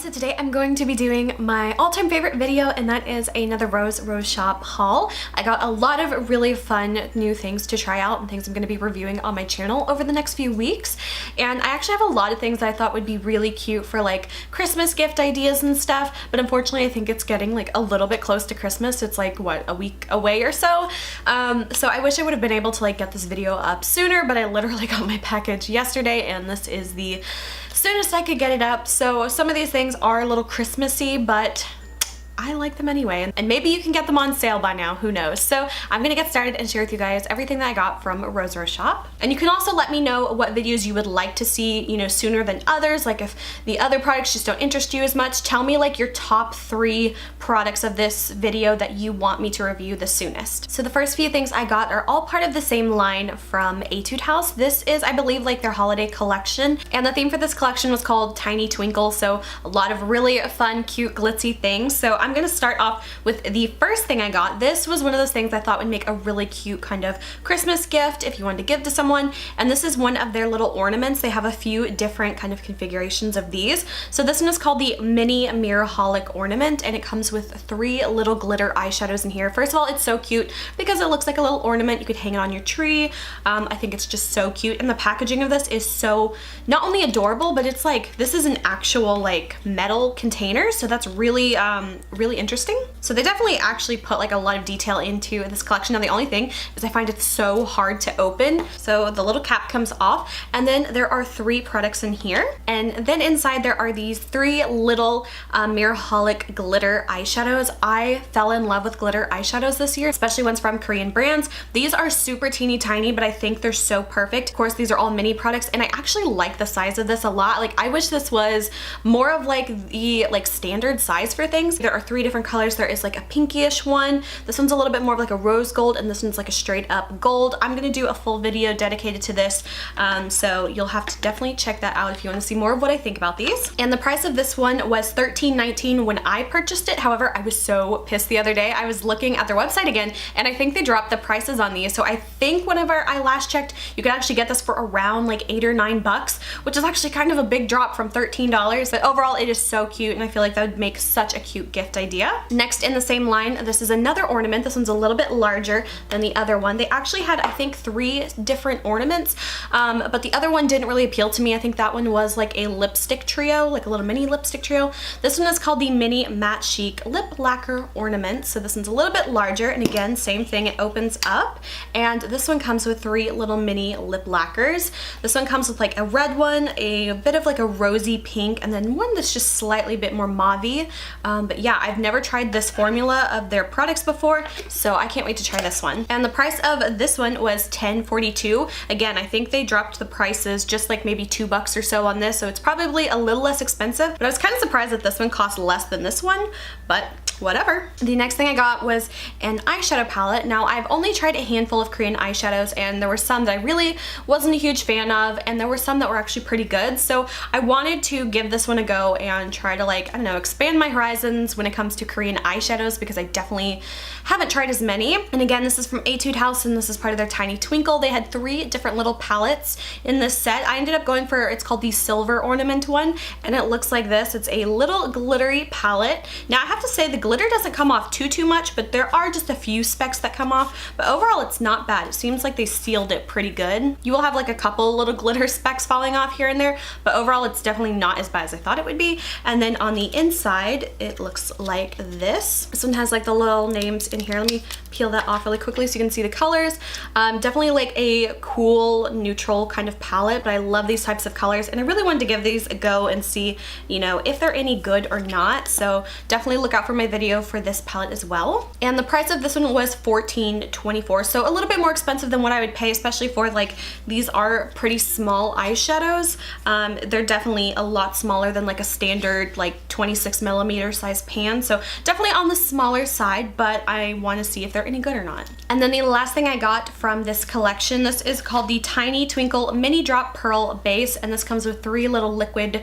So today I'm going to be doing my all-time favorite video, and that is another RoseRoseShop haul. I got a lot of really fun new things to try out and things I'm going to be reviewing on my channel over the next few weeks. And I actually have a lot of things that I thought would be really cute for like Christmas gift ideas and stuff, but unfortunately I think it's getting like a little bit close to Christmas. It's like, what, a week away or so? So I wish I would have been able to like get this video up sooner, but I literally got my package yesterday and this is the soonest I could get it up. So some of these things are a little Christmassy, but I like them anyway, and maybe you can get them on sale by now, who knows. So I'm gonna get started and share with you guys everything that I got from RoseRoseShop. And you can also let me know what videos you would like to see, you know, sooner than others. Like if the other products just don't interest you as much, tell me like your top 3 products of this video that you want me to review the soonest. So the first few things I got are all part of the same line from Etude House. This is, I believe, like their holiday collection, and the theme for this collection was called Tiny Twinkle, so a lot of really fun, cute, glitzy things. So I'm gonna start off with the first thing I got. This was one of those things I thought would make a really cute kind of Christmas gift if you wanted to give to someone, and this is one of their little ornaments. They have a few different kind of configurations of these. So this one is called the Mini Mirror Holic Ornament, and it comes with 3 little glitter eyeshadows in here. First of all, it's so cute because it looks like a little ornament. You could hang it on your tree. I think it's just so cute, and the packaging of this is so not only adorable, but it's like this is an actual like metal container, so that's really really interesting. So they definitely actually put like a lot of detail into this collection. Now the only thing is I find it so hard to open. So the little cap comes off, and then there are 3 products in here, and then inside there are these 3 little Mirror Holic glitter eyeshadows. I fell in love with glitter eyeshadows this year, especially ones from Korean brands. These are super teeny tiny, but I think they're so perfect. Of course, these are all mini products, and I actually like the size of this a lot. Like I wish this was more of like the standard size for things. There are 3 different colors. There is like a pinkyish one. This one's a little bit more of like a rose gold, and this one's like a straight up gold. I'm gonna do a full video dedicated to this, so you'll have to definitely check that out if you want to see more of what I think about these. And the price of this one was $13.19 when I purchased it. However, I was so pissed the other day. I was looking at their website again, and I think they dropped the prices on these. So I think whenever I last checked, you could actually get this for around like $8 or $9, which is actually kind of a big drop from $13. But overall, it is so cute, and I feel like that would make such a cute gift idea. Next in the same line, this is another ornament. This one's a little bit larger than the other one. They actually had, I think, 3 different ornaments, but the other one didn't really appeal to me. I think that one was like a lipstick trio, like a little mini lipstick trio. This one is called the Mini Matte Chic Lip Lacquer Ornament. So this one's a little bit larger, and again, same thing, it opens up, and this one comes with 3 little mini lip lacquers. This one comes with like a red one, a bit of like a rosy pink, and then one that's just slightly bit more mauve-y. But yeah, I've never tried this formula of their products before, so I can't wait to try this one. And the price of this one was $10.42. Again, I think they dropped the prices just like maybe $2 or so on this, so it's probably a little less expensive, but I was kind of surprised that this one cost less than this one, but whatever. The next thing I got was an eyeshadow palette. Now I've only tried a handful of Korean eyeshadows, and there were some that I really wasn't a huge fan of, and there were some that were actually pretty good. So I wanted to give this one a go and try to like, I don't know, expand my horizons when it comes to Korean eyeshadows, because I definitely haven't tried as many. And again, this is from Etude House, and this is part of their Tiny Twinkle. They had 3 different little palettes in this set. I ended up going for, it's called the Silver Ornament one, and it looks like this. It's a little glittery palette. Now I have to say the glitter doesn't come off too much, but there are just a few specks that come off, but overall it's not bad. It seems like they sealed it pretty good. You will have like a couple little glitter specks falling off here and there, but overall it's definitely not as bad as I thought it would be. And then on the inside, it looks like this. This one has like the little names in here. Let me peel that off really quickly so you can see the colors. Definitely like a cool neutral kind of palette, but I love these types of colors, and I really wanted to give these a go and see, you know, if they're any good or not. So definitely look out for my video for this palette as well. And the price of this one was $14.24, so a little bit more expensive than what I would pay, especially for like, these are pretty small eyeshadows. They're definitely a lot smaller than like a standard like 26mm size pan, so definitely on the smaller side, but I want to see if they're any good or not. And then the last thing I got from this collection, this is called the Tiny Twinkle Mini Drop Pearl Base, and this comes with 3 little liquid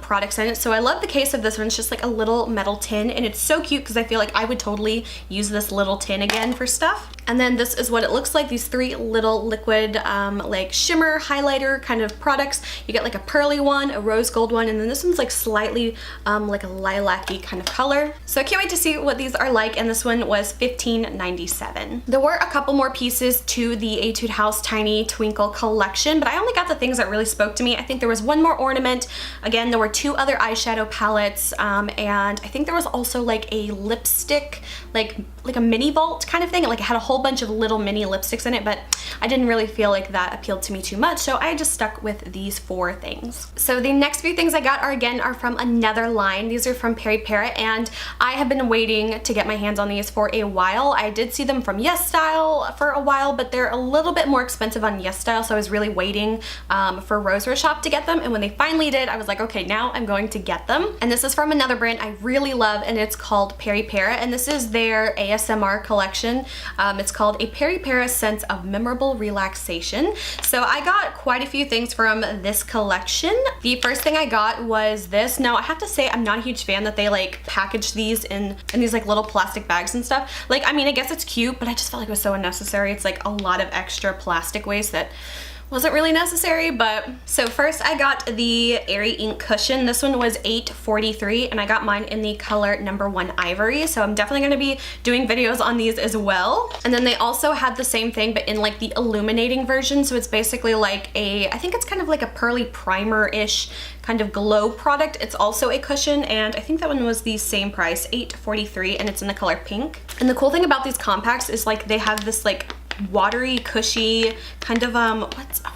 products in it. So I love the case of this one. It's just like a little metal tin, and it's so cute because I feel like I would totally use this little tin again for stuff. And then this is what it looks like, these 3 little liquid like shimmer highlighter kind of products. You get like a pearly one, a rose gold one, and then this one's like slightly like a lilac-y kind of color. So I can't wait to see what these are like, and this one was $15.97. There were a couple more pieces to the Etude House Tiny Twinkle collection, but I only got the things that really spoke to me. I think there was one more ornament. Again, there were 2 other eyeshadow palettes, and I think there was also like a lipstick, like a mini vault kind of thing. Like it had a whole bunch of little mini lipsticks in it, but I didn't really feel like that appealed to me too much, so I just stuck with these 4 things. So the next few things I got are from another line. These are from Peripera, and I have been waiting to get my hands on these for a while. I did see them from Yes Style for a while, but they're a little bit more expensive on Yes Style, so I was really waiting for RoseRoseShop to get them, and when they finally did, I was like, okay, now I'm going to get them. And this is from another brand I really love, and it's called Peripera, and this is their ASMR collection. It's called A Peripera Sense of Memorable Relaxation. So I got quite a few things from this collection. The first thing I got was this. Now I have to say I'm not a huge fan that they like package these in these like little plastic bags and stuff. Like, I mean, I guess it's cute, but I just felt like it was so unnecessary. It's like a lot of extra plastic waste that wasn't really necessary. But so first I got the Airy ink cushion. This one was $8.43, and I got mine in the color number 1 Ivory, so I'm definitely going to be doing videos on these as well. And then they also had the same thing but in like the illuminating version, so it's basically like I think it's kind of like a pearly primer-ish kind of glow product. It's also a cushion, and I think that one was the same price, $8.43, and it's in the color pink. And the cool thing about these compacts is like they have this like watery, cushy kind of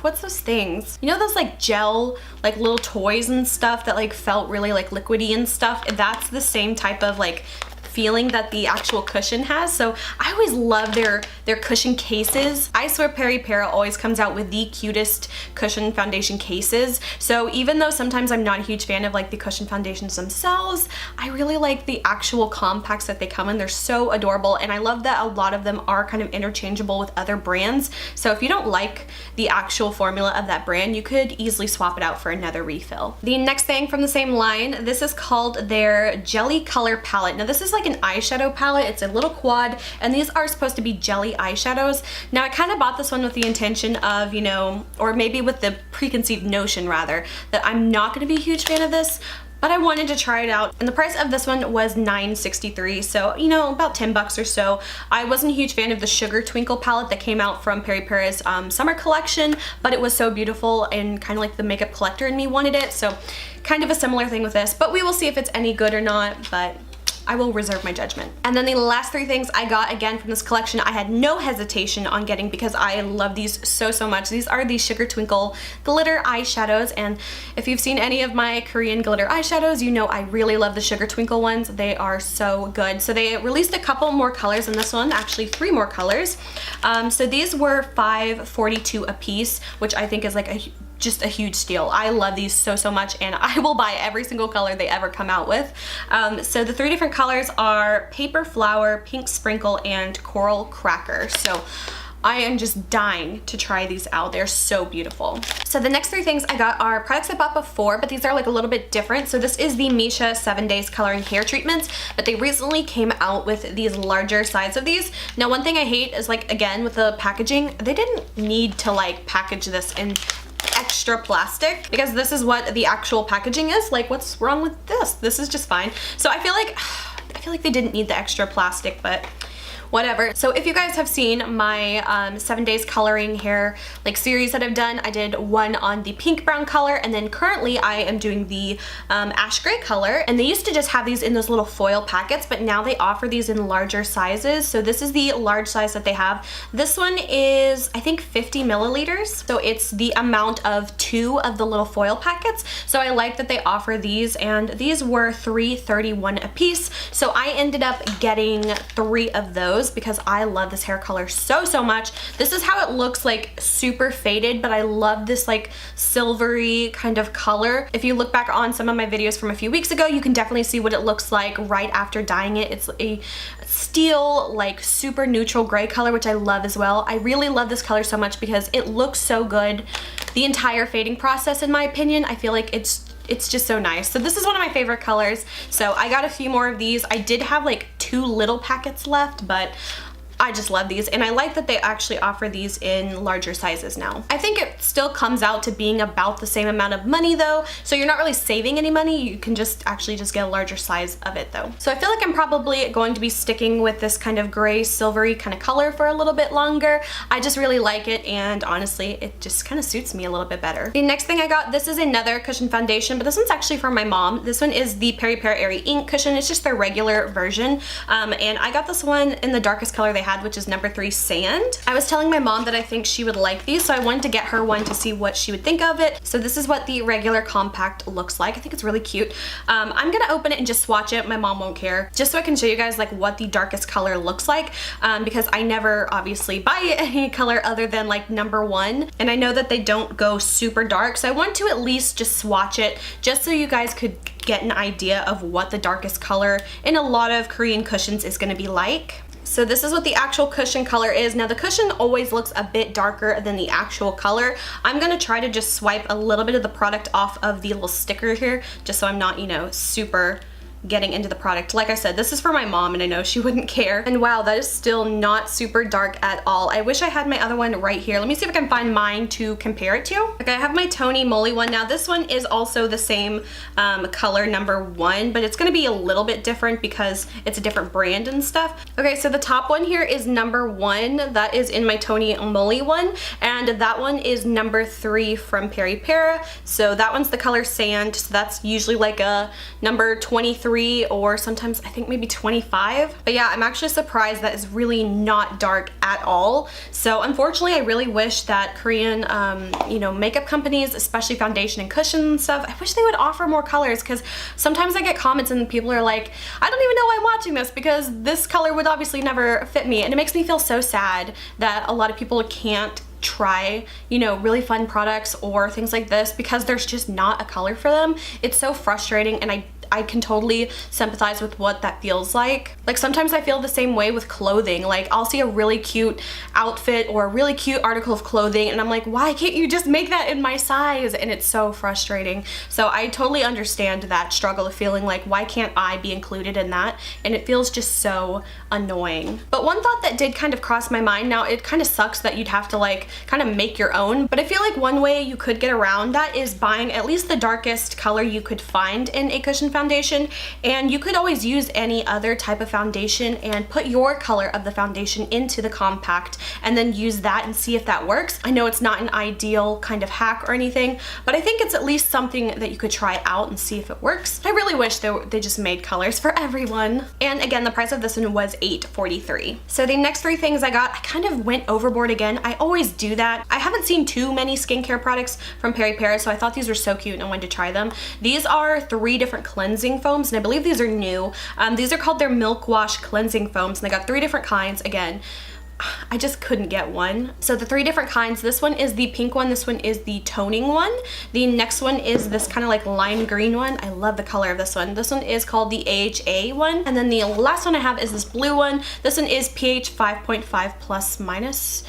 what's those things? You know those like gel like little toys and stuff that like felt really like liquidy and stuff? That's the same type of like feeling that the actual cushion has. So I always love their cushion cases. I swear Peripera always comes out with the cutest cushion foundation cases. So even though sometimes I'm not a huge fan of like the cushion foundations themselves, I really like the actual compacts that they come in. They're so adorable, and I love that a lot of them are kind of interchangeable with other brands. So if you don't like the actual formula of that brand, you could easily swap it out for another refill. The next thing from the same line, this is called their Jelly Color Palette. Now this is like an eyeshadow palette. It's a little quad, and these are supposed to be jelly eyeshadows. Now I kind of bought this one with the intention of, you know, or maybe with the preconceived notion rather, that I'm not going to be a huge fan of this, but I wanted to try it out. And the price of this one was $9.63, so you know, about 10 bucks or so. I wasn't a huge fan of the Sugar Twinkle palette that came out from Peripera's summer collection, but it was so beautiful, and kind of like the makeup collector in me wanted it, so kind of a similar thing with this, but we will see if it's any good or not, but I will reserve my judgment. And then the last 3 things I got again from this collection, I had no hesitation on getting because I love these so much. These are the Sugar Twinkle glitter eyeshadows, and if you've seen any of my Korean glitter eyeshadows, you know I really love the Sugar Twinkle ones. They are so good. So they released a couple more colors in this one, actually 3 more colors. So these were $5.42 a piece, which I think is like just a huge steal. I love these so much, and I will buy every single color they ever come out with. So the 3 different colors are Paper Flower, Pink Sprinkle, and Coral Cracker. So I am just dying to try these out. They're so beautiful. So the next 3 things I got are products I bought before, but these are like a little bit different. So this is the Missha 7 Days Coloring Hair Treatments, but they recently came out with these larger size of these. Now one thing I hate is like, again, with the packaging, they didn't need to like package this in extra plastic, because this is what the actual packaging is. Like, what's wrong with this? This is just fine. So I feel like they didn't need the extra plastic, but whatever. So if you guys have seen my 7 days coloring hair like series that I've done, I did one on the pink brown color, and then currently I am doing the ash gray color. And they used to just have these in those little foil packets, but now they offer these in larger sizes. So this is the large size that they have. This one is, I think, 50 milliliters. So it's the amount of 2 of the little foil packets. So I like that they offer these, and these were $3.31 a piece. So I ended up getting 3 of those because I love this hair color so much. This is how it looks, like super faded, but I love this like silvery kind of color. If you look back on some of my videos from a few weeks ago, you can definitely see what it looks like right after dyeing it. It's a steel, like super neutral gray color, which I love as well. I really love this color so much because it looks so good the entire fading process, in my opinion. I feel like it's just so nice. So this is one of my favorite colors. So I got a few more of these. I did have like 2 little packets left, but I just love these, and I like that they actually offer these in larger sizes now. I think it still comes out to being about the same amount of money though, so you're not really saving any money. You can just actually just get a larger size of it though. So I feel like I'm probably going to be sticking with this kind of gray silvery kind of color for a little bit longer. I just really like it, and honestly it just kind of suits me a little bit better. The next thing I got, this is another cushion foundation, but this one's actually for my mom. This one is the Peripera Airy Ink Cushion. It's just their regular version, and I got this one in the darkest color they had, which is number 3 Sand. I was telling my mom that I think she would like these, so I wanted to get her one to see what she would think of it. So this is what the regular compact looks like. I think it's really cute. I'm gonna open it and just swatch it. My mom won't care, just so I can show you guys like what the darkest color looks like, because I never obviously buy any color other than like number 1, and I know that they don't go super dark, so I want to at least just swatch it just so you guys could get an idea of what the darkest color in a lot of Korean cushions is going to be like. So this is what the actual cushion color is. Now the cushion always looks a bit darker than the actual color. I'm gonna try to just swipe a little bit of the product off of the little sticker here, just so I'm not, you know, super getting into the product. Like I said, this is for my mom, and I know she wouldn't care. And wow, that is still not super dark at all. I wish I had my other one right here. Let me see if I can find mine to compare it to. Okay, I have my Tony Moly one. Now this one is also the same color, number 1, but it's gonna be a little bit different because it's a different brand and stuff. Okay, so the top one here is number 1. That is in my Tony Moly one, and that one is number 3 from Peripera. So that one's the color Sand, so that's usually like a number 23, or sometimes I think maybe 25. But yeah, I'm actually surprised that it's really not dark at all. So unfortunately, I really wish that Korean, you know, makeup companies, especially foundation and cushion and stuff, I wish they would offer more colors, because sometimes I get comments and people are like, I don't even know why I'm watching this, because this color would obviously never fit me. And it makes me feel so sad that a lot of people can't try, you know, really fun products or things like this because there's just not a color for them. It's so frustrating, and I can totally sympathize with what that feels like. Like sometimes I feel the same way with clothing. Like I'll see a really cute outfit or a really cute article of clothing, and I'm like, why can't you just make that in my size? And it's so frustrating. So I totally understand that struggle of feeling like, why can't I be included in that? And it feels just so annoying. But one thought that did kind of cross my mind, now it kind of sucks that you'd have to like kind of make your own, but I feel like one way you could get around that is buying at least the darkest color you could find in a cushion foundation, and you could always use any other type of foundation and put your color of the foundation into the compact and then use that and see if that works. I know it's not an ideal kind of hack or anything, but I think it's at least something that you could try out and see if it works. I really wish they just made colors for everyone. And again, the price of this one was $8.43. So the next 3 things I got, I kind of went overboard again. I always do that. I haven't seen too many skincare products from Peripera, so I thought these were so cute and I wanted to try them. These are 3 different cleansing foams, and I believe these are new. These are called their Milk Wash cleansing foams, and they got 3 different kinds. Again, I just couldn't get one. So the 3 different kinds, this one is the pink one, this one is the toning one, the next one is this kind of like lime green one. I love the color of this one. This one is called the AHA one, and then the last one I have is this blue one. This one is pH 5.5 plus minus.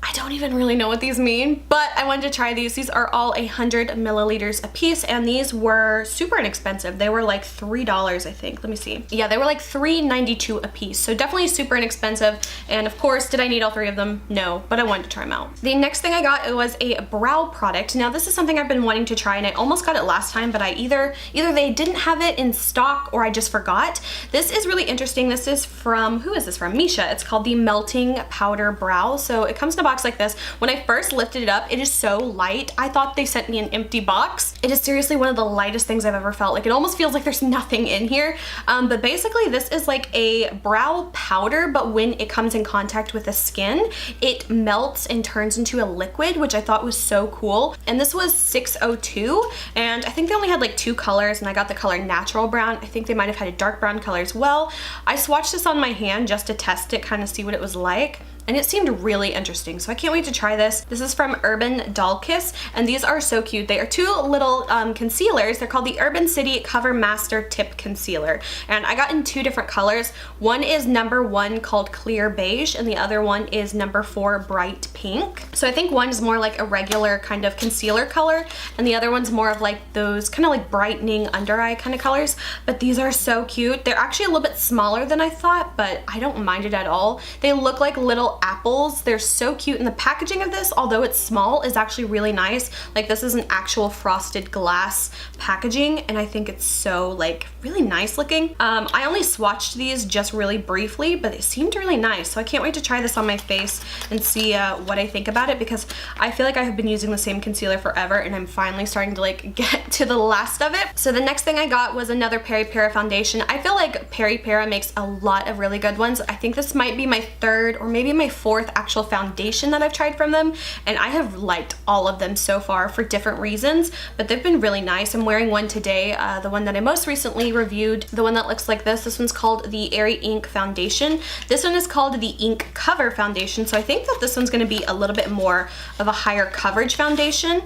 I don't even really know what these mean, but I wanted to try these. These are all 100 milliliters a piece, and these were super inexpensive. They were like $3, I think. Let me see. Yeah, they were like $3.92 a piece, so definitely super inexpensive. And of course, did I need all 3 of them? No, but I wanted to try them out. The next thing I got, it was a brow product. Now this is something I've been wanting to try, and I almost got it last time, but I either they didn't have it in stock or I just forgot. This is really interesting. This is from, who is this from? Missha. It's called the Melting Powder Brow. So it comes in a box like this. When I first lifted it up, it is so light. I thought they sent me an empty box. It is seriously one of the lightest things I've ever felt. Like, it almost feels like there's nothing in here. But basically this is like a brow powder, but when it comes in contact with the skin, it melts and turns into a liquid, which I thought was so cool. And this was $6.02, and I think they only had like 2 colors, and I got the color natural brown. I think they might have had a dark brown color as well. I swatched this on my hand just to test it, kind of see what it was like. And it seemed really interesting, So I can't wait to try this. This is from Urban Doll Kiss, and these are so cute. They are two little concealers. They're called the Urban City Cover Master Tip Concealer, and I got in two different colors. One is number 1 called Clear Beige, and the other one is number 4 Bright Pink. So I think one is more like a regular kind of concealer color, and the other one's more of like those kind of like brightening under eye kind of colors. But these are so cute. They're actually a little bit smaller than I thought, but I don't mind it at all. They look like little apples. They're so cute, and the packaging of this, although it's small, is actually really nice. Like, this is an actual frosted glass packaging, and I think it's so like really nice looking. I only swatched these just really briefly, but it seemed really nice, so I can't wait to try this on my face and see what I think about it, because I feel like I have been using the same concealer forever, and I'm finally starting to like get to the last of it. So the next thing I got was another Peripera foundation. I feel like Peripera makes a lot of really good ones. I think this might be my 3rd or maybe my 4th actual foundation that I've tried from them, and I have liked all of them so far for different reasons, but they've been really nice. I'm wearing one today, the one that I most recently reviewed, the one that looks like this. This one's called the Airy Ink Foundation. This one is called the Ink Cover Foundation, so I think that this one's going to be a little bit more of a higher coverage foundation,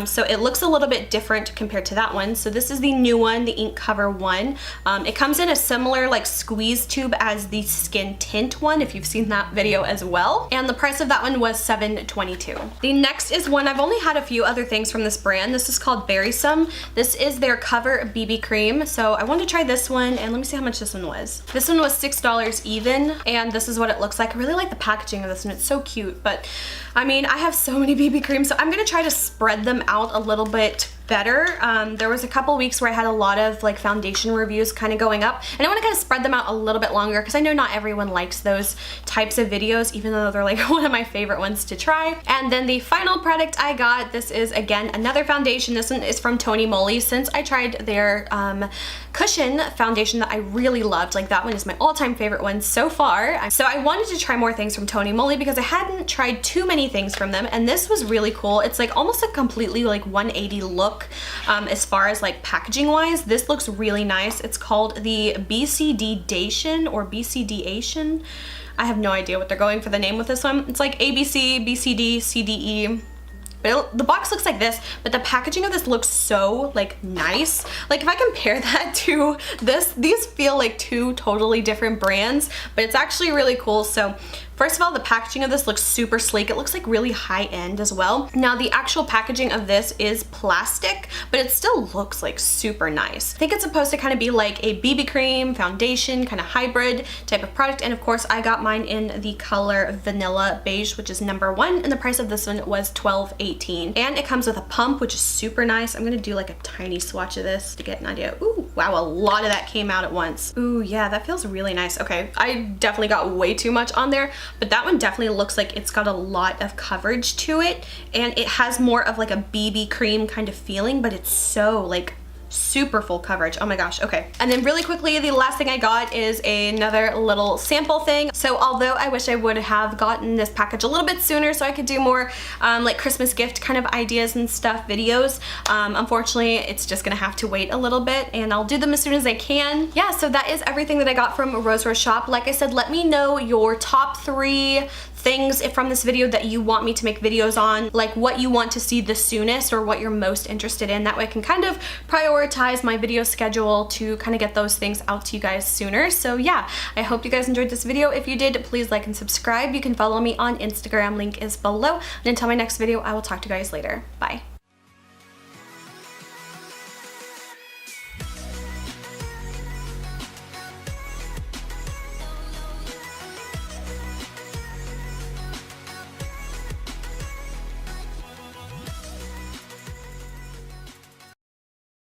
so it looks a little bit different compared to that one. So this is the new one, the Ink Cover one. It comes in a similar like squeeze tube as the Skin Tint one, if you've seen that video as well, and the price of that one was $7.22. The next is one, I've only had a few other things from this brand. This is called Berry Some. This is their Cover BB Cream, so I wanted to try this one, and let me see how much this one was. This one was $6 even, and this is what it looks like. I really like the packaging of this one. It's so cute, but I mean, I have so many BB creams, so I'm gonna try to spread them out a little bit better. There was a couple weeks where I had a lot of like foundation reviews kind of going up, and I want to kind of spread them out a little bit longer because I know not everyone likes those types of videos, even though they're like one of my favorite ones to try. And then the final product I got, this is again another foundation. This one is from Tony Moly. Since I tried their cushion foundation that I really loved, like that one is my all-time favorite one so far. So I wanted to try more things from Tony Moly because I hadn't tried too many things from them, and this was really cool. It's like almost a completely like 180 look. As far as like packaging wise, this looks really nice. It's called the BCD-dation or BCD-ation. I have no idea what they're going for the name with this one. It's like ABC, BCD, CDE. But the box looks like this, but the packaging of this looks so like nice. Like if I compare that to this, these feel like two totally different brands, but it's actually really cool. So first of all, the packaging of this looks super sleek. It looks like really high-end as well. Now, the actual packaging of this is plastic, but it still looks like super nice. I think it's supposed to kind of be like a BB cream, foundation, kind of hybrid type of product. And of course, I got mine in the color Vanilla Beige, which is number 1, and the price of this one was $12.18. And it comes with a pump, which is super nice. I'm gonna do like a tiny swatch of this to get an idea. Ooh, wow, a lot of that came out at once. Ooh, yeah, that feels really nice. Okay, I definitely got way too much on there, but that one definitely looks like it's got a lot of coverage to it, and it has more of like a BB cream kind of feeling, but it's so like super full coverage. Oh my gosh. Okay, and then really quickly, the last thing I got is another little sample thing. So although I wish I would have gotten this package a little bit sooner so I could do more like Christmas gift kind of ideas and stuff videos, unfortunately it's just gonna have to wait a little bit, and I'll do them as soon as I can. Yeah, so that is everything that I got from RoseRoseShop. Like I said, let me know your top 3 things from this video that you want me to make videos on, like what you want to see the soonest or what you're most interested in. That way I can kind of prioritize my video schedule to kind of get those things out to you guys sooner. So yeah, I hope you guys enjoyed this video. If you did, please like and subscribe. You can follow me on Instagram, link is below. And until my next video, I will talk to you guys later. Bye.